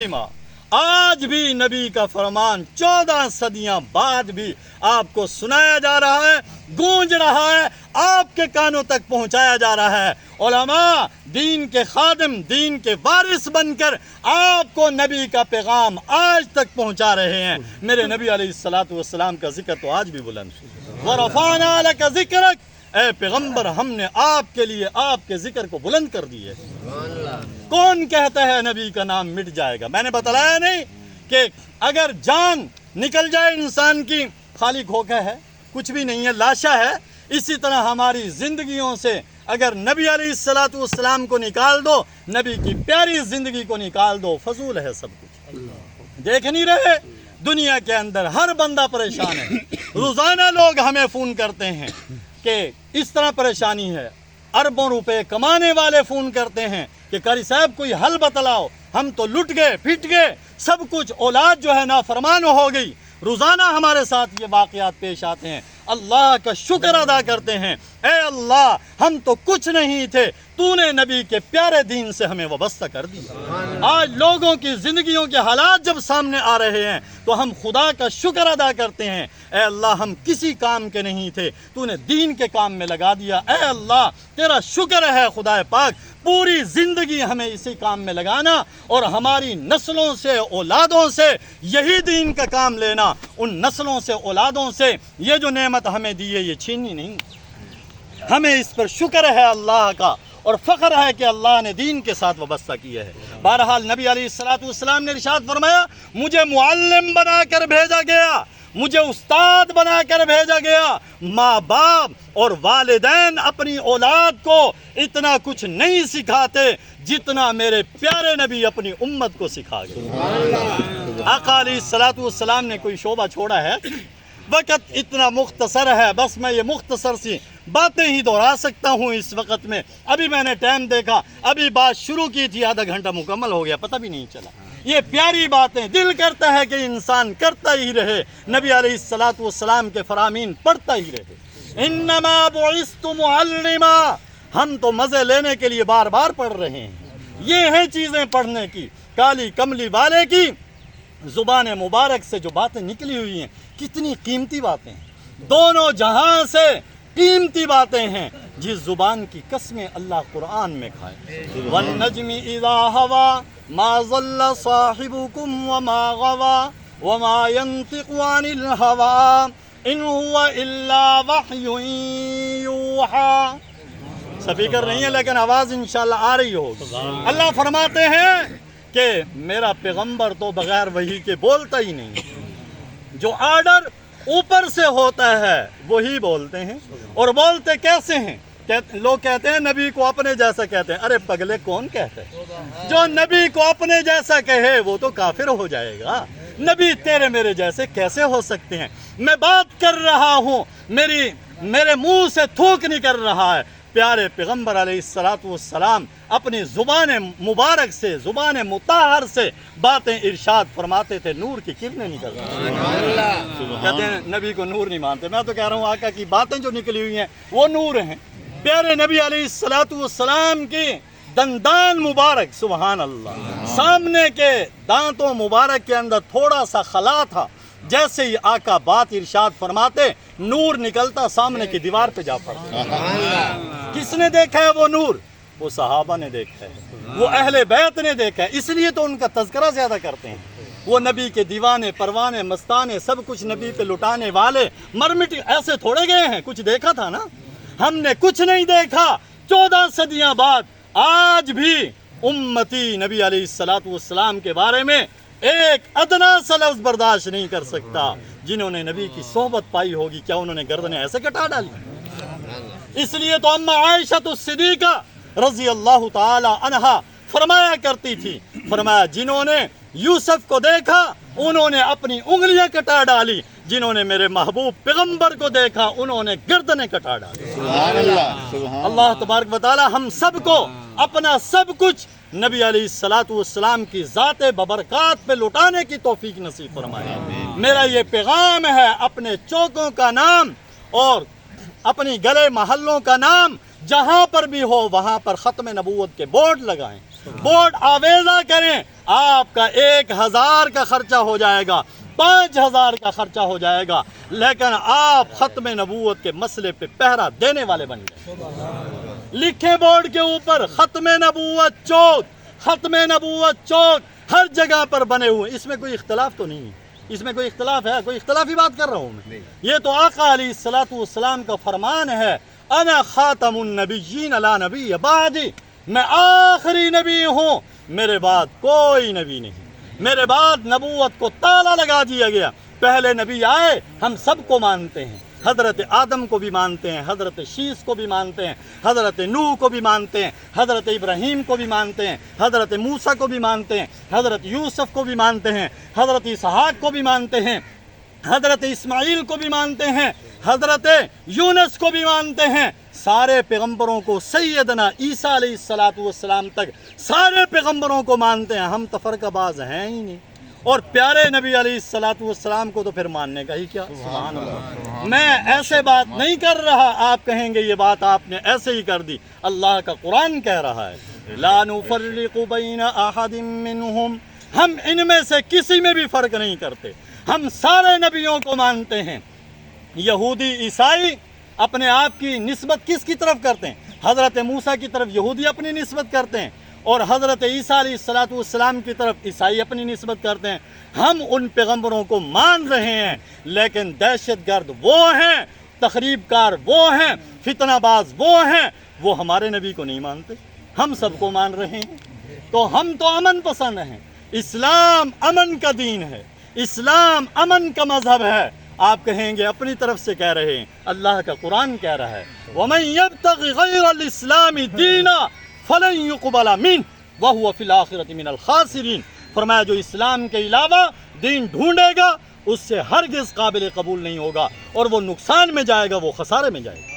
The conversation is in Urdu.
آج بھی نبی کا فرمان 14 صدیاں بعد بھی آپ کو سنایا جا رہا ہے، گونج رہا ہے، آپ کے کانوں تک پہنچایا جا رہا ہے۔ علماء دین کے خادم، دین کے وارث بن کر آپ کو نبی کا پیغام آج تک پہنچا رہے ہیں۔ میرے نبی علیہ السلام کا ذکر تو آج بھی بلند ہے۔ وَرَفَعْنَا لَكَ ذِكْرَكَ، اے پیغمبر ہم نے آپ کے لیے آپ کے ذکر کو بلند کر دیے۔ کون کہتا ہے نبی کا نام مٹ جائے گا؟ میں نے بتلایا نہیں کہ اگر جان نکل جائے انسان کی، خالی کھوکھا ہے، کچھ بھی نہیں ہے، لاشا ہے۔ اسی طرح ہماری زندگیوں سے اگر نبی علیہ السلام کو نکال دو، نبی کی پیاری زندگی کو نکال دو، فضول ہے سب کچھ۔ دیکھ نہیں رہے دنیا کے اندر ہر بندہ پریشان ہے۔ روزانہ لوگ ہمیں فون کرتے ہیں کہ اس طرح پریشانی ہے۔ اربوں روپے کمانے والے فون کرتے ہیں کہ قاری صاحب کوئی حل بتلاؤ، ہم تو لٹ گئے، پھٹ گئے، سب کچھ، اولاد جو ہے نافرمان ہو گئی۔ روزانہ ہمارے ساتھ یہ واقعات پیش آتے ہیں۔ اللہ کا شکر ادا کرتے ہیں، اے اللہ ہم تو کچھ نہیں تھے، تو نے نبی کے پیارے دین سے ہمیں وابستہ کر دیا۔ آج لوگوں کی زندگیوں کے حالات جب سامنے آ رہے ہیں تو ہم خدا کا شکر ادا کرتے ہیں، اے اللہ ہم کسی کام کے نہیں تھے، تو نے دین کے کام میں لگا دیا۔ اے اللہ تیرا شکر ہے خدا پاک، پوری زندگی ہمیں اسی کام میں لگانا اور ہماری نسلوں سے، اولادوں سے یہی دین کا کام لینا۔ ان نسلوں سے، اولادوں سے یہ جو نعمت ہمیں دی ہے یہ چھینی نہیں۔ ہمیں اس پر شکر ہے اللہ کا اور فخر ہے کہ اللہ نے دین کے ساتھ وابستہ کیا ہے۔ بہرحال نبی علیہ السلام نے ارشاد فرمایا، مجھے معلم بنا کر بھیجا گیا، مجھے استاد بنا کر بھیجا گیا۔ ماں باپ اور والدین اپنی اولاد کو اتنا کچھ نہیں سکھاتے جتنا میرے پیارے نبی اپنی امت کو سکھا گئے۔ آقا علیہ السلام نے کوئی شعبہ چھوڑا ہے؟ وقت اتنا مختصر ہے، بس میں یہ مختصر سی باتیں ہی دہرا سکتا ہوں اس وقت میں۔ ابھی میں نے ٹائم دیکھا، ابھی بات شروع کی تھی، آدھا گھنٹہ مکمل ہو گیا، پتہ بھی نہیں چلا۔ یہ پیاری باتیں دل کرتا ہے کہ انسان کرتا ہی رہے، نبی علیہ السلام کے فرامین پڑھتا ہی رہے۔ انما بعثت معلما، ہم تو مزے لینے کے لیے بار بار پڑھ رہے ہیں۔ یہ ہیں چیزیں پڑھنے کی۔ کالی کملی والے کی زبان مبارک سے جو باتیں نکلی ہوئی ہیں کتنی قیمتی باتیں ہیں، دونوں جہاں سے قیمتی باتیں ہیں، جس زبان کی قسمیں اللہ قرآن میں کھائے۔ وَالنَّجْمِ إِذَا هَوَى مَا ضَلَّ صَاحِبُكُمْ وَمَا غَوَى وَمَا يَنطِقُ عَنِ الْهَوَىٰ إِنْ هُوَ إِلَّا وَحْيٌ يُوحَىٰ۔ سپیکر نہیں ہے لیکن آواز انشاءاللہ آ رہی ہوگی۔ اللہ فرماتے ہیں کہ میرا پیغمبر تو بغیر وحی کے بولتا ہی نہیں، جو آرڈر اوپر سے ہوتا ہے وہی بولتے ہیں۔ اور بولتے کیسے ہیں؟ لوگ کہتے ہیں نبی کو اپنے جیسا کہتے ہیں۔ ارے پگلے کون کہتے ہیں؟ جو نبی کو اپنے جیسا کہے وہ تو کافر ہو جائے گا۔ نبی تیرے میرے جیسے کیسے ہو سکتے ہیں؟ میں بات کر رہا ہوں، میرے منہ سے تھوک نکل رہا ہے۔ پیارے پیغمبر علیہ السلام اپنی زبان مبارک سے، زبان مطہر سے باتیں ارشاد فرماتے تھے، نور کی کرنیں نکل رہی ہیں۔ کہتے ہیں نبی کو نور نہیں مانتے، میں تو کہہ رہا ہوں آقا کی باتیں جو نکلی ہوئی ہیں وہ نور ہیں۔ پیارے نبی علیہ السلام کی دندان مبارک، سبحان اللہ، سامنے کے دانتوں مبارک کے اندر تھوڑا سا خلا تھا، جیسے ہی آقا بات ارشاد فرماتے نور نکلتا سامنے کی دیوار پہ جا پڑتا۔ کس نے دیکھا ہے وہ نور؟ وہ صحابہ نے دیکھا ہے، وہ اہل بیت نے دیکھا ہے، اس لیے تو ان کا تذکرہ زیادہ کرتے ہیں۔ وہ نبی کے دیوانے، پروانے، مستانے، سب کچھ نبی پہ لٹانے والے مرمٹ ایسے تھوڑے گئے ہیں، کچھ دیکھا تھا نا؟ ہم نے کچھ نہیں دیکھا۔ 14 صدیاں بعد آج بھی امتی نبی علیہ السلام کے بارے میں ایک ادنا سا لفظ برداشت نہیں کر سکتا۔ جنہوں نے نبی کی صحبت پائی ہوگی کیا انہوں نے گردنیں ایسے کٹا ڈالی؟ اس لیے تو اما عائشہ الصدیقہ رضی اللہ تعالی عنہا فرمایا کرتی تھی، فرمایا جنہوں نے یوسف کو دیکھا انہوں نے اپنی انگلیاں کٹا ڈالی، جنہوں نے میرے محبوب پیغمبر کو دیکھا انہوں نے گردنیں کٹا ڈالی۔ اللہ تبارک و تعالی ہم سب کو اپنا سب کچھ نبی علیہ السلام کی ذات ببرکات پہ لٹانے کی توفیق نصیب فرمائے۔ میرا یہ پیغام ہے، اپنے چوکوں کا نام اور اپنی گلے محلوں کا نام جہاں پر بھی ہو وہاں پر ختم نبوت کے بورڈ لگائیں۔ بورڈ آویزہ کریں، آپ کا 1000 کا خرچہ ہو جائے گا، 5000 کا خرچہ ہو جائے گا، لیکن آپ ختم نبوت کے مسئلے پہ پہرا دینے والے بن گئے۔ لکھیں بورڈ کے اوپر ختم نبوت چوک، ختم نبوت چوک ہر جگہ پر بنے ہوئے۔ اس میں کوئی اختلاف تو نہیں ہے، اس میں کوئی اختلاف ہے؟ کوئی اختلافی بات کر رہا ہوں میں؟ یہ تو آقا علیہ الصلوۃ والسلام کا فرمان ہے، انا خاتم النبیین لا نبی بعدی، میں آخری نبی ہوں، میرے بعد کوئی نبی نہیں، میرے بعد نبوت کو تالا لگا دیا گیا۔ پہلے نبی آئے ہم سب کو مانتے ہیں، حضرت آدم کو بھی مانتے ہیں، حضرت شیس کو بھی مانتے ہیں، حضرت نوح کو بھی مانتے ہیں، حضرت ابراہیم کو بھی مانتے ہیں، حضرت موسیٰ کو بھی مانتے ہیں، حضرت یوسف کو بھی مانتے ہیں، حضرت اسحاق کو بھی مانتے ہیں، حضرت اسماعیل کو بھی مانتے ہیں، حضرت یونس کو بھی مانتے ہیں۔ سارے پیغمبروں کو، سیدنا عیسیٰ علیہ السلام تک سارے پیغمبروں کو مانتے ہیں، ہم تفرقہ باز ہیں ہی نہیں۔ اور پیارے نبی علیہ السلام کو تو پھر ماننے کا ہی کیا؟ سبحان اللہ۔ میں ایسے بات نہیں کر رہا، آپ کہیں گے یہ بات آپ نے ایسے ہی کر دی، اللہ کا قرآن کہہ رہا ہے لا نفرق بین احد منہم، ہم ان میں سے کسی میں بھی فرق نہیں کرتے، ہم سارے نبیوں کو مانتے ہیں۔ یہودی عیسائی اپنے آپ کی نسبت کس کی طرف کرتے ہیں؟ حضرت موسیٰ کی طرف یہودی اپنی نسبت کرتے ہیں، اور حضرت عیسیٰ علیہ السلام کی طرف عیسائی اپنی نسبت کرتے ہیں۔ ہم ان پیغمبروں کو مان رہے ہیں، لیکن دہشت گرد وہ ہیں، تخریب کار وہ ہیں، فتنہ باز وہ ہیں، وہ ہمارے نبی کو نہیں مانتے، ہم سب کو مان رہے ہیں۔ تو ہم تو امن پسند ہیں، اسلام امن کا دین ہے، اسلام امن کا مذہب ہے۔ آپ کہیں گے اپنی طرف سے کہہ رہے ہیں، اللہ کا قرآن کہہ رہا ہے وَمَن يَبْتَغِ غَيْرَ الْإِسْلَامِ دِينًا فَلَن يُقْبَلَ مِنْهُ وَهُوَ فِي الْآخِرَةِ مِنَ الْخَاسِرِينَ۔ فرمایا جو اسلام کے علاوہ دین ڈھونڈے گا اس سے ہرگز قابل قبول نہیں ہوگا، اور وہ نقصان میں جائے گا، وہ خسارے میں جائے گا۔